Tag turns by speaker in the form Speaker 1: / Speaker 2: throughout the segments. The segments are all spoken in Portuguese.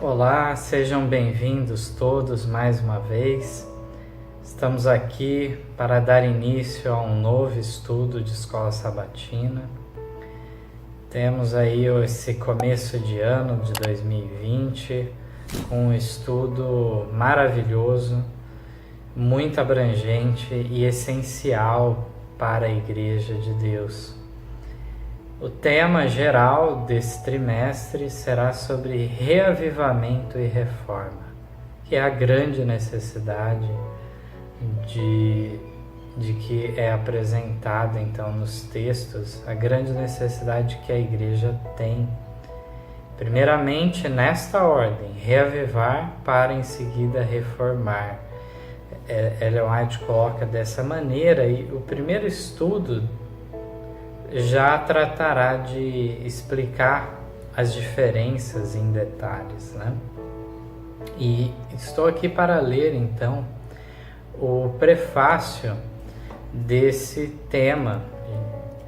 Speaker 1: Olá, sejam bem-vindos todos mais uma vez. Estamos aqui para dar início a um novo estudo de Escola Sabatina. Temos aí esse começo de ano de 2020 com um estudo maravilhoso, muito abrangente e essencial para a Igreja de Deus. O tema geral desse trimestre será sobre reavivamento e reforma, que é a grande necessidade de que é apresentada então nos textos, a grande necessidade que a igreja tem. Primeiramente, nesta ordem, reavivar para em seguida reformar. Ellen White coloca dessa maneira, e o primeiro estudo já tratará de explicar as diferenças em detalhes, né? E estou aqui para ler então o prefácio desse tema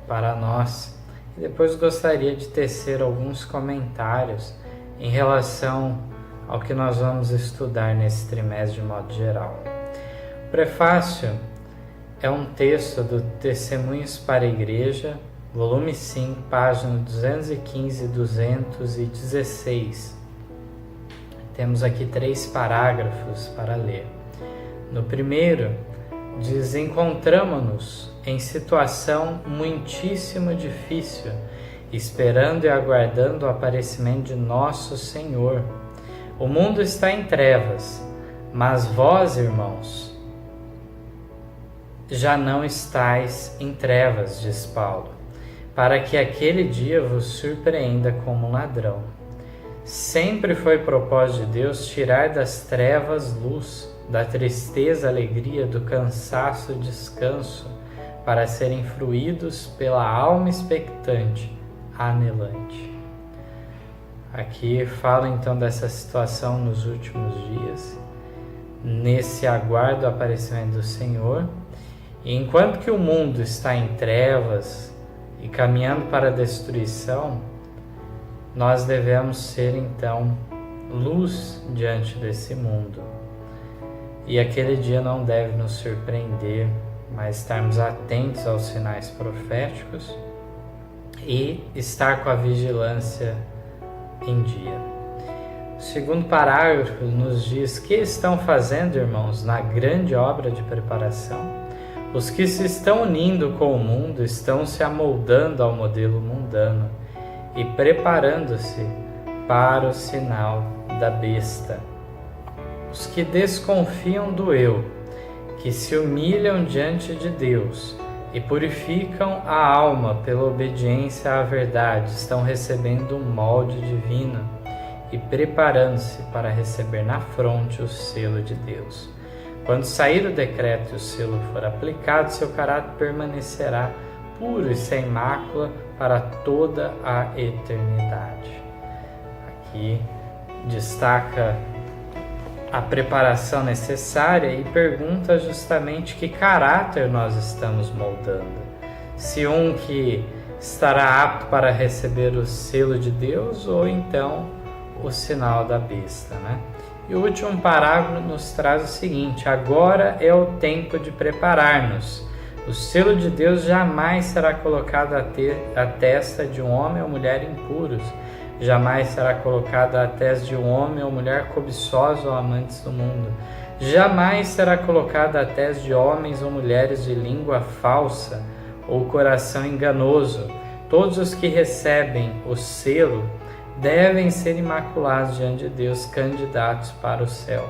Speaker 1: para nós. E depois gostaria de tecer alguns comentários em relação ao que nós vamos estudar nesse trimestre de modo geral. O prefácio é um texto do Testemunhos para a Igreja, volume 5, página 215 e 216. Temos aqui 3 parágrafos para ler. No primeiro, diz: encontramo-nos em situação muitíssimo difícil, esperando e aguardando o aparecimento de nosso Senhor. O mundo está em trevas, mas vós, irmãos, já não estáis em trevas, diz Paulo, para que aquele dia vos surpreenda como um ladrão. Sempre foi propósito de Deus tirar das trevas luz, da tristeza alegria, do cansaço descanso, para serem fruídos pela alma expectante, anelante. Aqui fala então dessa situação nos últimos dias, nesse aguardo aparecimento do Senhor, e enquanto que o mundo está em trevas e caminhando para a destruição, nós devemos ser então luz diante desse mundo. E aquele dia não deve nos surpreender, mas estarmos atentos aos sinais proféticos e estar com a vigilância em dia. O segundo parágrafo nos diz: que estão fazendo, irmãos, na grande obra de preparação? Os que se estão unindo com o mundo estão se amoldando ao modelo mundano e preparando-se para o sinal da besta. Os que desconfiam do eu, que se humilham diante de Deus e purificam a alma pela obediência à verdade, estão recebendo um molde divino e preparando-se para receber na fronte o selo de Deus. Quando sair o decreto e o selo for aplicado, seu caráter permanecerá puro e sem mácula para toda a eternidade. Aqui destaca a preparação necessária e pergunta justamente que caráter nós estamos moldando. Se um que estará apto para receber o selo de Deus ou então o sinal da besta, né? E o último parágrafo nos traz o seguinte: agora é o tempo de preparar-nos. O selo de Deus jamais será colocado à testa de um homem ou mulher impuros, jamais será colocado à testa de um homem ou mulher cobiçosos ou amantes do mundo, jamais será colocado à testa de homens ou mulheres de língua falsa ou coração enganoso. Todos os que recebem o selo devem ser imaculados diante de Deus, candidatos para o céu.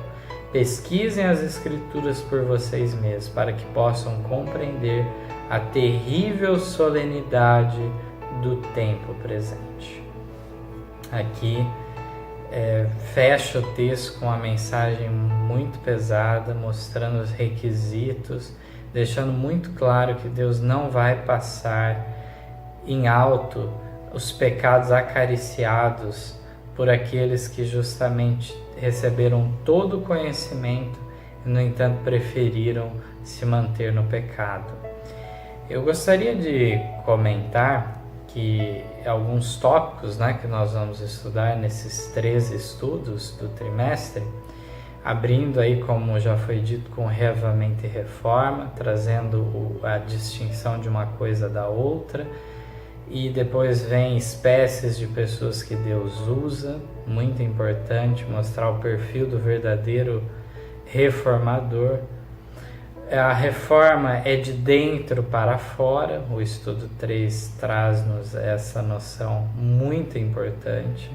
Speaker 1: Pesquisem as Escrituras por vocês mesmos, para que possam compreender a terrível solenidade do tempo presente. Aqui fecha o texto com uma mensagem muito pesada, mostrando os requisitos, deixando muito claro que Deus não vai passar em alto os pecados acariciados por aqueles que justamente receberam todo o conhecimento e, no entanto, preferiram se manter no pecado. Eu gostaria de comentar que alguns tópicos, né, que nós vamos estudar nesses 13 estudos do trimestre, abrindo aí, como já foi dito, com reavivamento e reforma, trazendo a distinção de uma coisa da outra, e depois vem espécies de pessoas que Deus usa, muito importante mostrar o perfil do verdadeiro reformador. A reforma é de dentro para fora, o estudo 3 traz-nos essa noção muito importante.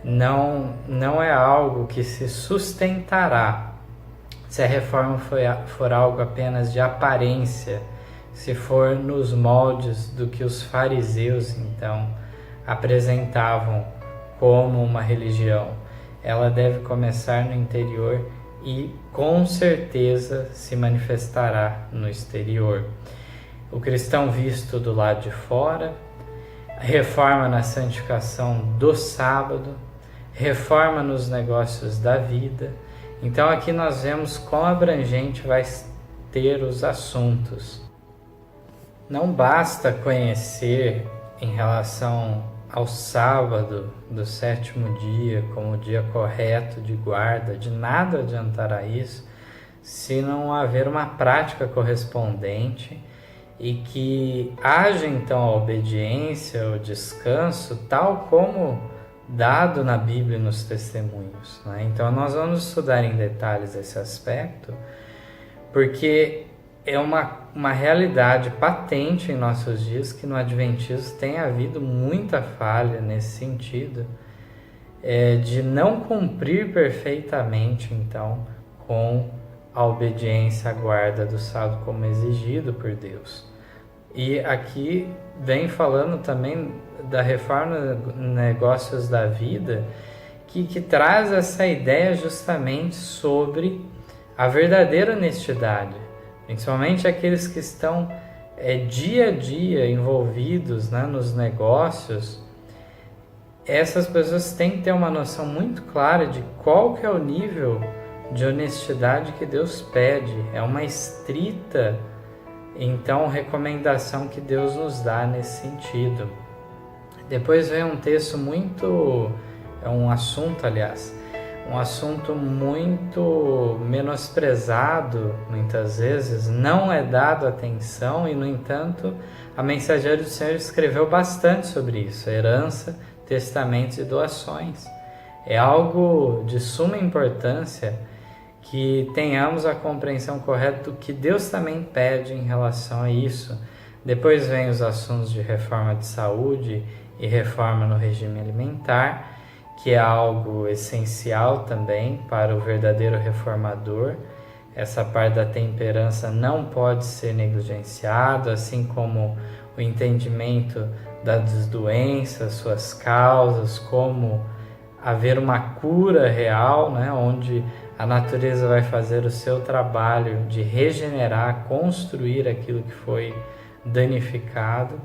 Speaker 1: Não é algo que se sustentará se a reforma for algo apenas de aparência, se for nos moldes do que os fariseus então apresentavam como uma religião. Ela deve começar no interior e com certeza se manifestará no exterior. O cristão visto do lado de fora, reforma na santificação do sábado, reforma nos negócios da vida. Então aqui nós vemos quão abrangente vai ter os assuntos. Não basta conhecer em relação ao sábado do 7º dia como o dia correto de guarda, de nada adiantará isso se não haver uma prática correspondente e que haja então a obediência, o descanso, tal como dado na Bíblia e nos testemunhos, né? Então nós vamos estudar em detalhes esse aspecto, porque é uma realidade patente em nossos dias que no Adventismo tem havido muita falha nesse sentido, de não cumprir perfeitamente então com a obediência à guarda do sábado como exigido por Deus. E aqui vem falando também da reforma negócios da vida, que traz essa ideia justamente sobre a verdadeira honestidade, principalmente aqueles que estão dia a dia envolvidos, né, nos negócios. Essas pessoas têm que ter uma noção muito clara de qual que é o nível de honestidade que Deus pede. É uma estrita, então, recomendação que Deus nos dá nesse sentido. Depois vem um texto um assunto muito menosprezado, muitas vezes, não é dado atenção e, no entanto, a Mensageira do Senhor escreveu bastante sobre isso: herança, testamentos e doações. É algo de suma importância que tenhamos a compreensão correta do que Deus também pede em relação a isso. Depois vem os assuntos de reforma de saúde e reforma no regime alimentar, que é algo essencial também para o verdadeiro reformador. Essa parte da temperança não pode ser negligenciada, assim como o entendimento das doenças, suas causas, como haver uma cura real, né, onde a natureza vai fazer o seu trabalho de regenerar, construir aquilo que foi danificado.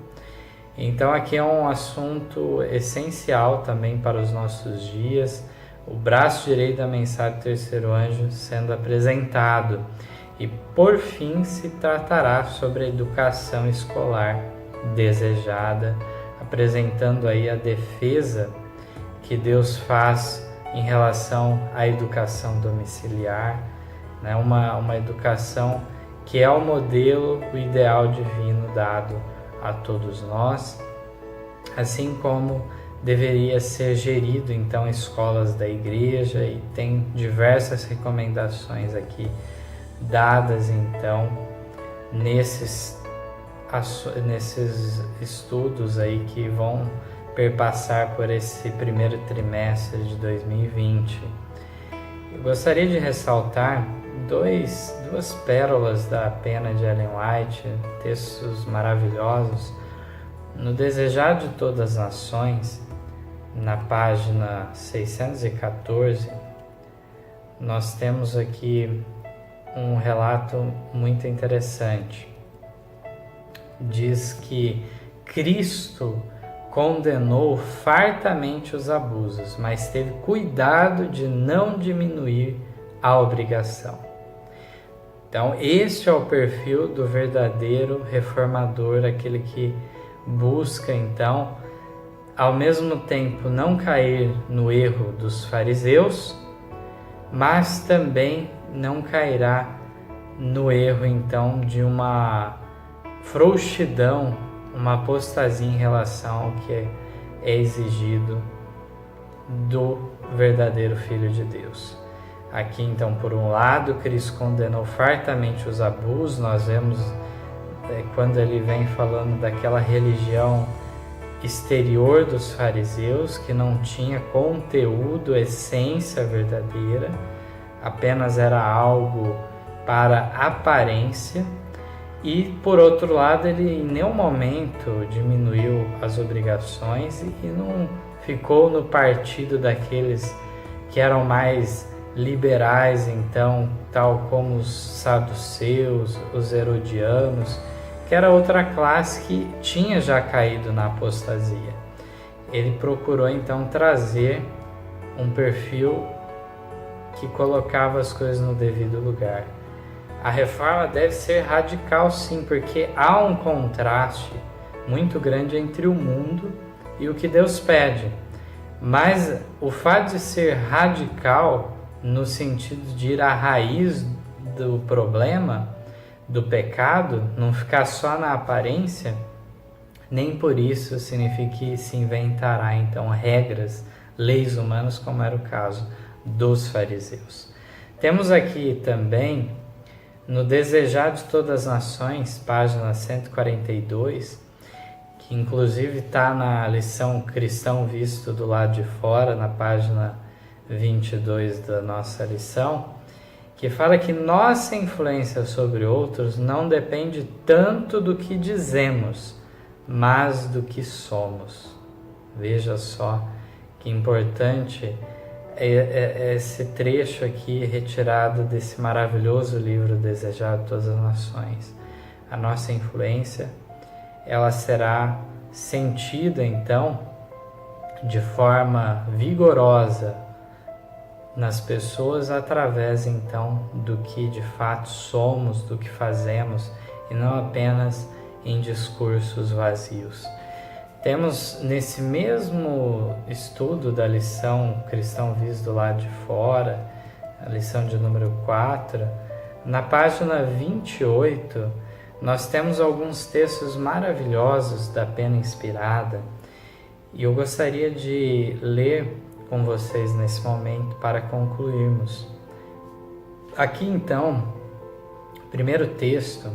Speaker 1: Então aqui é um assunto essencial também para os nossos dias, o braço direito da mensagem do terceiro anjo sendo apresentado. E por fim se tratará sobre a educação escolar desejada, apresentando aí a defesa que Deus faz em relação à educação domiciliar, né? Uma educação que é o modelo, o ideal divino dado a todos nós, assim como deveria ser gerido então escolas da igreja, e tem diversas recomendações aqui dadas então nesses estudos aí que vão perpassar por esse primeiro trimestre de 2020. Eu gostaria de ressaltar duas pérolas da pena de Ellen White, textos maravilhosos. No Desejar de Todas as Nações, na página 614, nós temos aqui um relato muito interessante. Diz que Cristo condenou fartamente os abusos, mas teve cuidado de não diminuir a obrigação. Então, este é o perfil do verdadeiro reformador, aquele que busca então, ao mesmo tempo, não cair no erro dos fariseus, mas também não cairá no erro então de uma frouxidão, uma apostasia em relação ao que é exigido do verdadeiro Filho de Deus. Aqui então, por um lado, Cristo condenou fartamente os abusos. Nós vemos quando ele vem falando daquela religião exterior dos fariseus, que não tinha conteúdo, essência verdadeira, apenas era algo para aparência. E por outro lado, ele em nenhum momento diminuiu as obrigações e não ficou no partido daqueles que eram mais liberais, então, tal como os saduceus, os herodianos, que era outra classe que tinha já caído na apostasia. Ele procurou então trazer um perfil que colocava as coisas no devido lugar. A reforma deve ser radical, sim, porque há um contraste muito grande entre o mundo e o que Deus pede. Mas o fato de ser radical, no sentido de ir à raiz do problema, do pecado, não ficar só na aparência, nem por isso significa que se inventará então regras, leis humanas, como era o caso dos fariseus. Temos aqui também, no Desejar de Todas as Nações, página 142, que inclusive está na lição Cristão Visto do Lado de Fora, na página 22 da nossa lição, que fala que nossa influência sobre outros não depende tanto do que dizemos, mas do que somos. Veja só que importante é esse trecho aqui retirado desse maravilhoso livro Desejado de Todas as Nações. A nossa influência, ela será sentida então de forma vigorosa nas pessoas através então do que de fato somos, do que fazemos, e não apenas em discursos vazios. Temos nesse mesmo estudo da lição Cristão Visto do Lado de Fora, a lição de número 4, na página 28, nós temos alguns textos maravilhosos da Pena Inspirada, e eu gostaria de ler com vocês nesse momento para concluirmos. Aqui então, o primeiro texto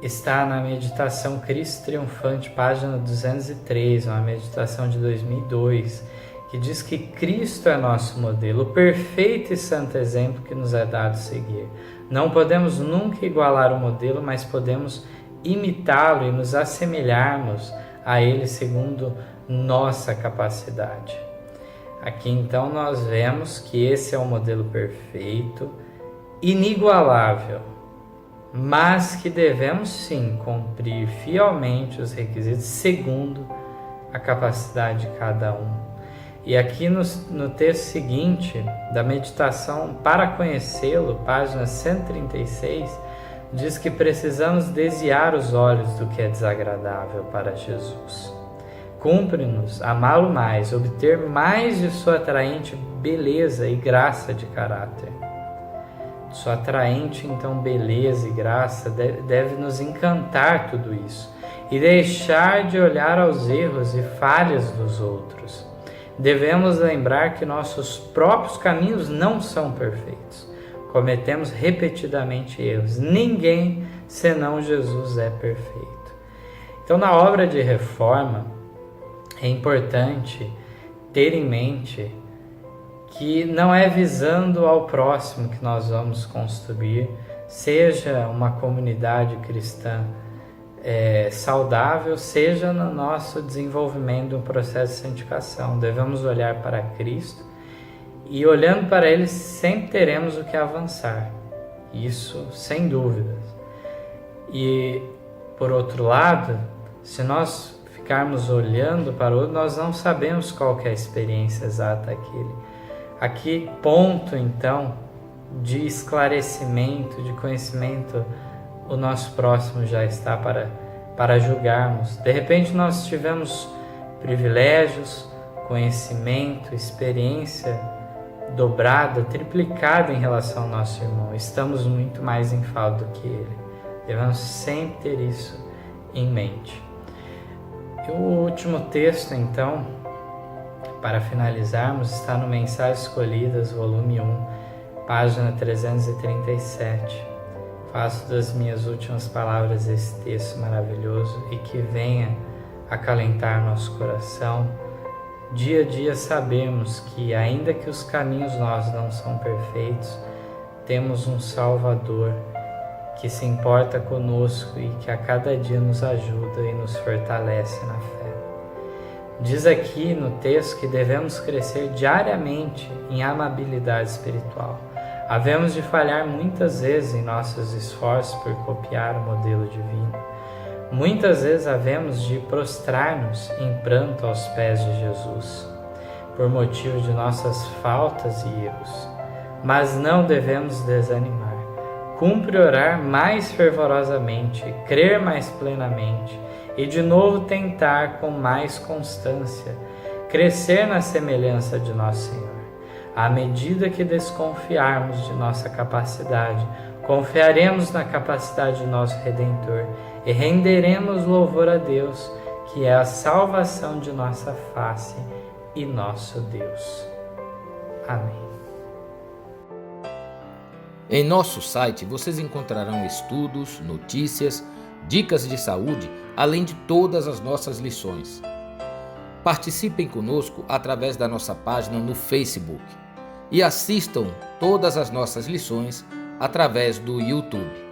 Speaker 1: está na meditação Cristo Triunfante, página 203, uma meditação de 2002, que diz que Cristo é nosso modelo, o perfeito e santo exemplo que nos é dado seguir. Não podemos nunca igualar o modelo, mas podemos imitá-lo e nos assemelharmos a ele segundo nossa capacidade. Aqui então nós vemos que esse é o modelo perfeito, inigualável, mas que devemos sim cumprir fielmente os requisitos segundo a capacidade de cada um. E aqui no texto seguinte da meditação Para Conhecê-lo, página 136, diz que precisamos desviar os olhos do que é desagradável para Jesus. Cumpre-nos amá-lo mais, obter mais de sua atraente beleza e graça de caráter. Sua atraente, então, beleza e graça deve nos encantar tudo isso e deixar de olhar aos erros e falhas dos outros. Devemos lembrar que nossos próprios caminhos não são perfeitos. Cometemos repetidamente erros. Ninguém, senão Jesus, é perfeito. Então, na obra de reforma, é importante ter em mente que não é visando ao próximo que nós vamos construir, seja uma comunidade cristã saudável, seja no nosso desenvolvimento de um processo de santificação. Devemos olhar para Cristo e, olhando para Ele, sempre teremos o que avançar. Isso, sem dúvidas. E, por outro lado, se nós ficarmos olhando para o outro, nós não sabemos qual que é a experiência exata daquele. A que ponto, então, de esclarecimento, de conhecimento, o nosso próximo já está para para julgarmos. De repente nós tivemos privilégios, conhecimento, experiência dobrada, triplicada em relação ao nosso irmão. Estamos muito mais em falta do que ele. Devemos sempre ter isso em mente. E o último texto, então, para finalizarmos, está no Mensagens Escolhidas, volume 1, página 337. Faço das minhas últimas palavras esse texto maravilhoso e que venha acalentar nosso coração. Dia a dia sabemos que, ainda que os caminhos nossos não são perfeitos, temos um Salvador que se importa conosco e que a cada dia nos ajuda e nos fortalece na fé. Diz aqui no texto que devemos crescer diariamente em amabilidade espiritual. Havemos de falhar muitas vezes em nossos esforços por copiar o modelo divino. Muitas vezes havemos de prostrar-nos em pranto aos pés de Jesus, por motivo de nossas faltas e erros. Mas não devemos desanimar. Cumpre orar mais fervorosamente, crer mais plenamente e de novo tentar com mais constância crescer na semelhança de nosso Senhor. À medida que desconfiarmos de nossa capacidade, confiaremos na capacidade de nosso Redentor e renderemos louvor a Deus, que é a salvação de nossa face e nosso Deus. Amém.
Speaker 2: Em nosso site vocês encontrarão estudos, notícias, dicas de saúde, além de todas as nossas lições. Participem conosco através da nossa página no Facebook e assistam todas as nossas lições através do YouTube.